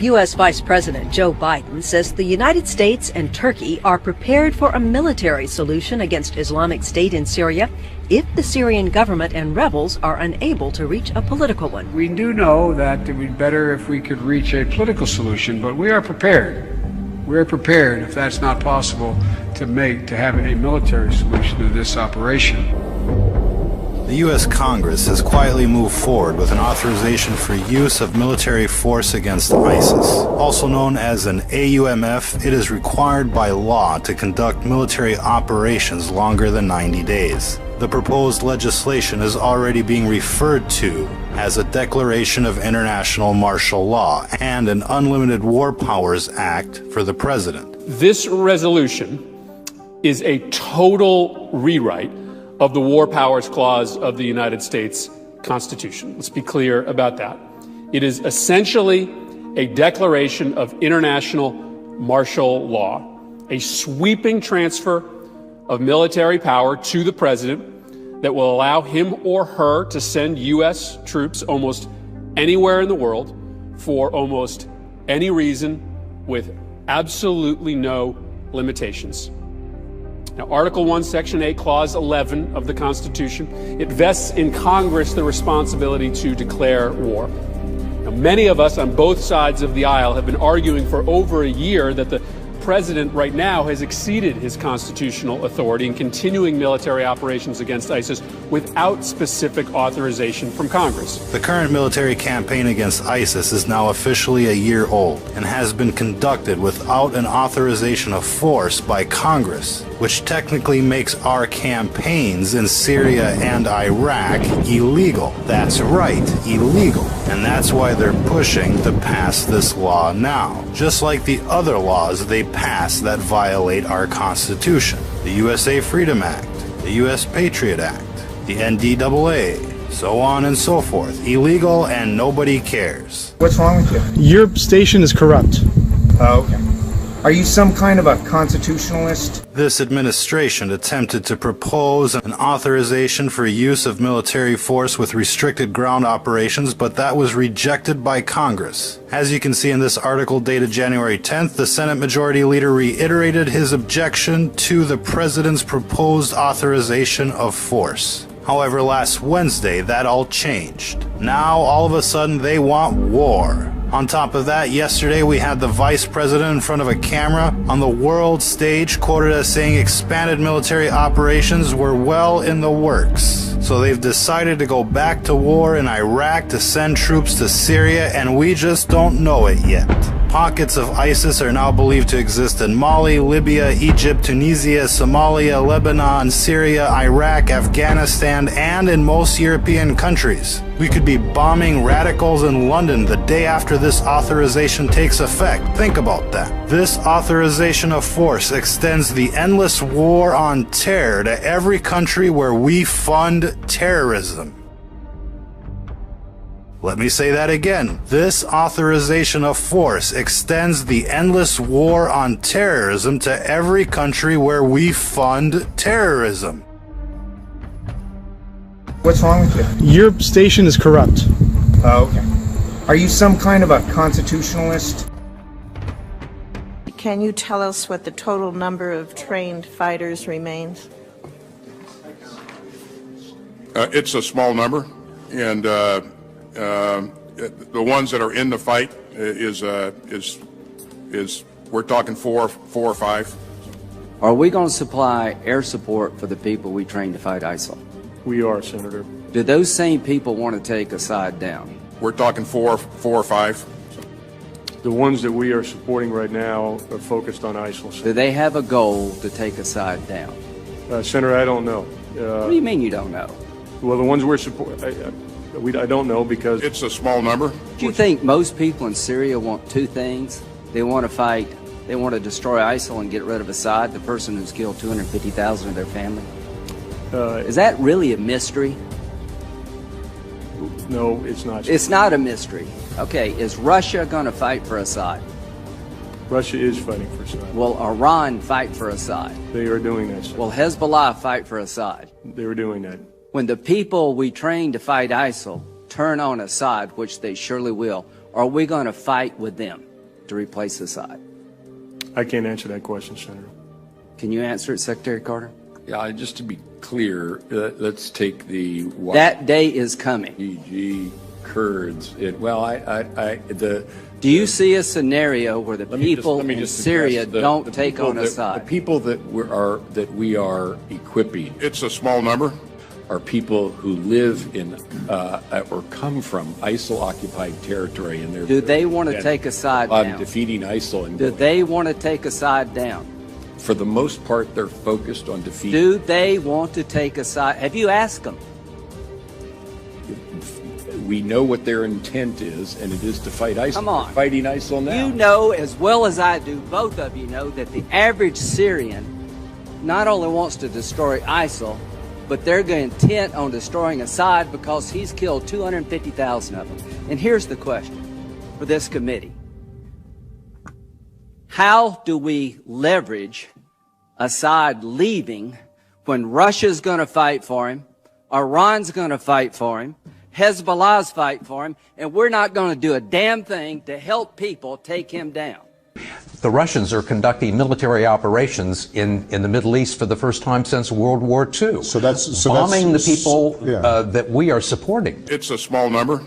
U.S. Vice President Joe Biden says the United States and Turkey are prepared for a military solution against Islamic State in Syria if the Syrian government and rebels are unable to reach a political one. We do know that it would be better if we could reach a political solution, but we are prepared. We are prepared, if that's not possible, to have a military solution to this operation. The U.S. Congress has quietly moved forward with an authorization for use of military force against ISIS. Also known as an AUMF, it is required by law to conduct military operations longer than 90 days. The proposed legislation is already being referred to as a Declaration of International Martial Law and an Unlimited War Powers Act for the President. This resolution is a total rewrite of the War Powers Clause of the United States Constitution. Let's be clear about that. It is essentially a declaration of international martial law, a sweeping transfer of military power to the president that will allow him or her to send U.S. troops almost anywhere in the world for almost any reason with absolutely no limitations. Now, Article 1, Section 8, Clause 11 of the Constitution, it vests in Congress the responsibility to declare war. Now, many of us on both sides of the aisle have been arguing for over a year that the president right now has exceeded his constitutional authority in continuing military operations against ISIS without specific authorization from Congress. The current military campaign against ISIS is now officially a year old and has been conducted without an authorization of force by Congress, which technically makes our campaigns in Syria and Iraq illegal. That's right, illegal. And that's why they're pushing to pass this law now, just like the other laws they pass that violate our Constitution. The USA Freedom Act, the US Patriot Act, the NDAA, so on and so forth. Illegal and nobody cares. What's wrong with you? Your station is corrupt. Oh, okay. Are you some kind of a constitutionalist? This administration attempted to propose an authorization for use of military force with restricted ground operations, but that was rejected by Congress. As you can see in this article dated January 10th, the Senate Majority Leader reiterated his objection to the President's proposed authorization of force. However, last Wednesday, that all changed. Now, all of a sudden, they want war. On top of that, yesterday we had the Vice President in front of a camera on the world stage quoted as saying expanded military operations were well in the works. So they've decided to go back to war in Iraq to send troops to Syria, and we just don't know it yet. Pockets of ISIS are now believed to exist in Mali, Libya, Egypt, Tunisia, Somalia, Lebanon, Syria, Iraq, Afghanistan, and in most European countries. We could be bombing radicals in London the day after this authorization takes effect. Think about that. This authorization of force extends the endless war on terror to every country where we fund terrorism. Let me say that again. This authorization of force extends the endless war on terrorism to every country where we fund terrorism. What's wrong with you? Your station is corrupt. Oh, okay. Are you some kind of a constitutionalist? Can you tell us what the total number of trained fighters remains? It's a small number, and the ones that are in the fight is we're talking four or five. Are we going to supply air support for the people we train to fight ISIL? We are, Senator. Do those same people want to take a side down? We're talking four or five. The ones that we are supporting right now are focused on ISIL. Do they have a goal to take a side down? Senator, I don't know. What do you mean you don't know? Well, the ones we're supporting, I don't know because it's a small number. Do you think most people in Syria want two things? They want to fight, they want to destroy ISIL and get rid of Assad, the person who's killed 250,000 of their family? Is that really a mystery? No, it's not. It's not a mystery. Okay, is Russia going to fight for Assad? Russia is fighting for Assad. Will Iran fight for Assad? They are doing that, sir. Will Hezbollah fight for Assad? They are doing that. When the people we train to fight ISIL turn on Assad, which they surely will, are we going to fight with them? to replace Assad? I can't answer that question, Senator. Can you answer it, Secretary Carter? Yeah, just to be clear, let's take the that day is coming. YPG Kurds. Do you see a scenario where the people in Syria don't take on Assad? The people that we are equipping. It's a small number. Are people who live in or come from ISIL-occupied territory, and do they want to take Assad down? Defeating ISIL, and do they want to take Assad down? For the most part, they're focused on defeating. Do they want to take Assad? Have you asked them? We know what their intent is, and it is to fight ISIL. Come on. They're fighting ISIL now. You know as well as I do, both of you know, that the average Syrian not only wants to destroy ISIL, but they're intent on destroying Assad because he's killed 250,000 of them. And here's the question for this committee. How do we leverage Assad leaving when Russia's going to fight for him, Iran's going to fight for him, Hezbollah's fight for him, and we're not going to do a damn thing to help people take him down? The Russians are conducting military operations in the Middle East for the first time since World War II. Bombing the people that we are supporting. It's a small number.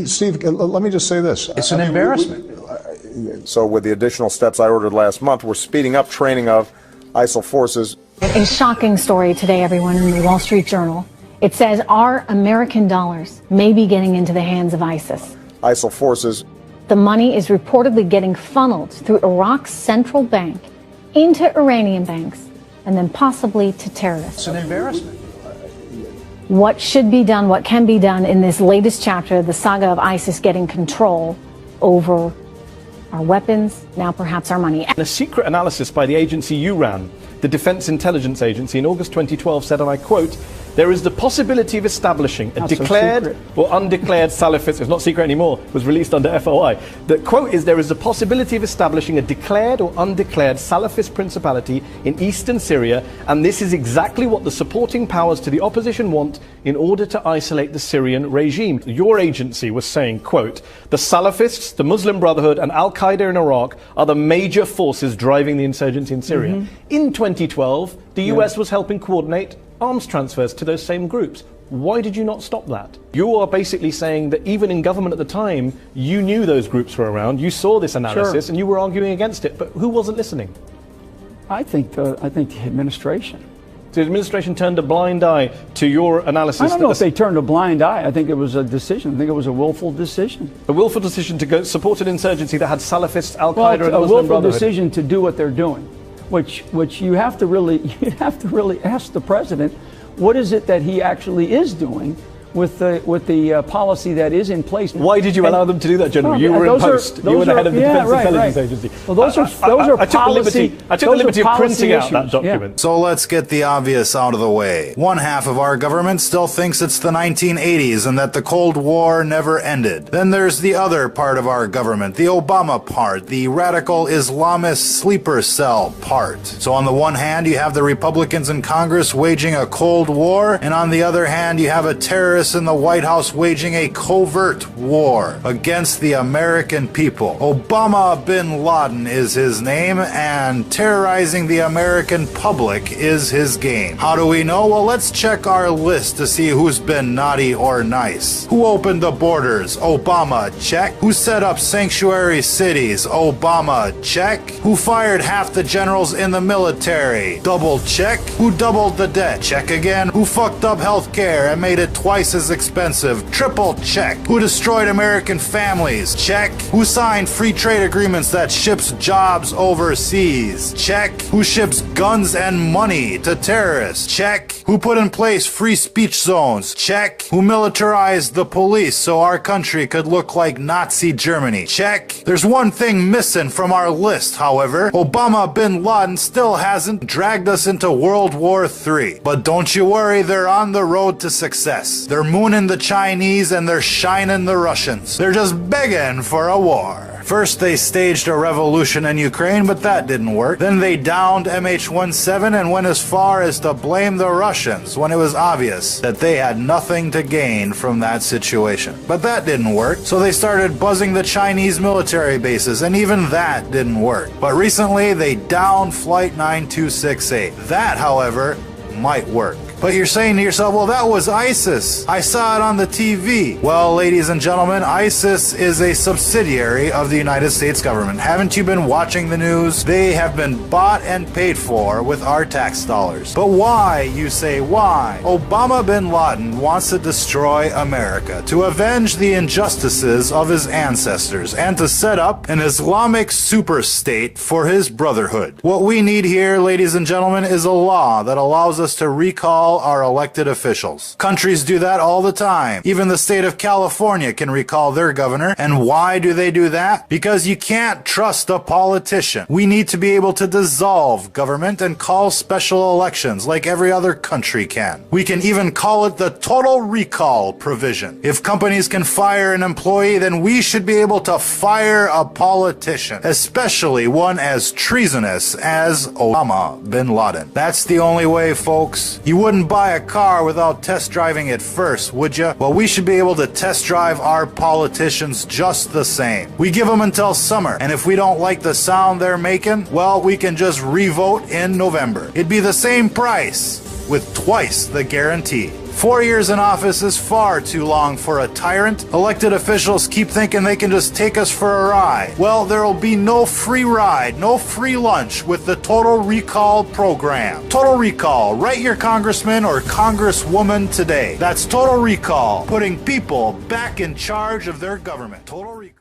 Steve, let me just say this. It's an embarrassment. So with the additional steps I ordered last month, we're speeding up training of ISIL forces. A shocking story today, everyone, in the Wall Street Journal. It says our American dollars may be getting into the hands of ISIS. ISIL forces. The money is reportedly getting funneled through Iraq's central bank into Iranian banks and then possibly to terrorists. It's an embarrassment. What should be done, what can be done in this latest chapter of the saga of ISIS getting control over our weapons, now perhaps our money. A secret analysis by the agency you ran, the Defense Intelligence Agency, in August 2012 said, and I quote, "There is the possibility of establishing a declared or undeclared Salafist," it's not secret anymore, it was released under FOI. The quote is, "There is the possibility of establishing a declared or undeclared Salafist principality in eastern Syria, and this is exactly what the supporting powers to the opposition want in order to isolate the Syrian regime." Your agency was saying, quote, "The Salafists, the Muslim Brotherhood, and Al-Qaeda in Iraq are the major forces driving the insurgency in Syria." In 2012, the US was helping coordinate arms transfers to those same groups. Why did you not stop that? You are basically saying that even in government at the time, you knew those groups were around, you saw this analysis, and you were arguing against it, but who wasn't listening? I think the administration. The administration turned a blind eye to your analysis. I don't know if they turned a blind eye. I think it was a decision. I think it was a willful decision. A willful decision to go support an insurgency that had Salafists, Al-Qaeda, and the Muslim Brotherhood. A willful decision to do what they're doing, which you have to really ask the president, what is it that he actually is doing with the policy that is in place? Why did you allow them to do that, General? You were in post. You were the head of the Defense Intelligence Agency. Well, those are policy. I took the liberty of printing out that document. So let's get the obvious out of the way. One half of our government still thinks it's the 1980s and that the Cold War never ended. Then there's the other part of our government, the Obama part, the radical Islamist sleeper cell part. So on the one hand, you have the Republicans in Congress waging a Cold War, and on the other hand, you have a terrorist in the White House waging a covert war against the American people. Obama bin Laden is his name, and terrorizing the American public is his game. How do we know? Well, let's check our list to see who's been naughty or nice. Who opened the borders? Obama, check. Who set up sanctuary cities? Obama, check. Who fired half the generals in the military? Double check. Who doubled the debt? Check again. Who fucked up health care and made it twice as expensive? Triple check. Who destroyed American families? Check. Who signed free trade agreements that ships jobs overseas? Check. Who ships guns and money to terrorists? Check. Who put in place free speech zones? Check. Who militarized the police so our country could look like Nazi Germany? Check. There's one thing missing from our list, however. Obama bin Laden still hasn't dragged us into World War III. But don't you worry, they're on the road to success. They're mooning the Chinese and they're shining the Russians. They're just begging for a war. First, they staged a revolution in Ukraine, but that didn't work. Then they downed MH17 and went as far as to blame the Russians when it was obvious that they had nothing to gain from that situation. But that didn't work, so they started buzzing the Chinese military bases, and even that didn't work. But recently, they downed Flight 9268. That, however, might work. But you're saying to yourself, well, that was ISIS. I saw it on the TV. Well, ladies and gentlemen, ISIS is a subsidiary of the United States government. Haven't you been watching the news? They have been bought and paid for with our tax dollars. But why, you say, why? Obama bin Laden wants to destroy America, to avenge the injustices of his ancestors, and to set up an Islamic super state for his brotherhood. What we need here, ladies and gentlemen, is a law that allows us to recall our elected officials. Countries do that all the time. Even the state of California can recall their governor. And why do they do that? Because you can't trust a politician. We need to be able to dissolve government and call special elections like every other country can. We can even call it the total recall provision. If companies can fire an employee, then we should be able to fire a politician, especially one as treasonous as Osama bin Laden. That's the only way, folks. You wouldn't buy a car without test driving it first, would you? Well, we should be able to test drive our politicians just the same. We give them until summer, and if we don't like the sound they're making, well, we can just re-vote in November. It'd be the same price with twice the guarantee. 4 years in office is far too long for a tyrant. Elected officials keep thinking they can just take us for a ride. Well, there will be no free ride, no free lunch with the Total Recall program. Total Recall. Write your congressman or congresswoman today. That's Total Recall, putting people back in charge of their government. Total Recall.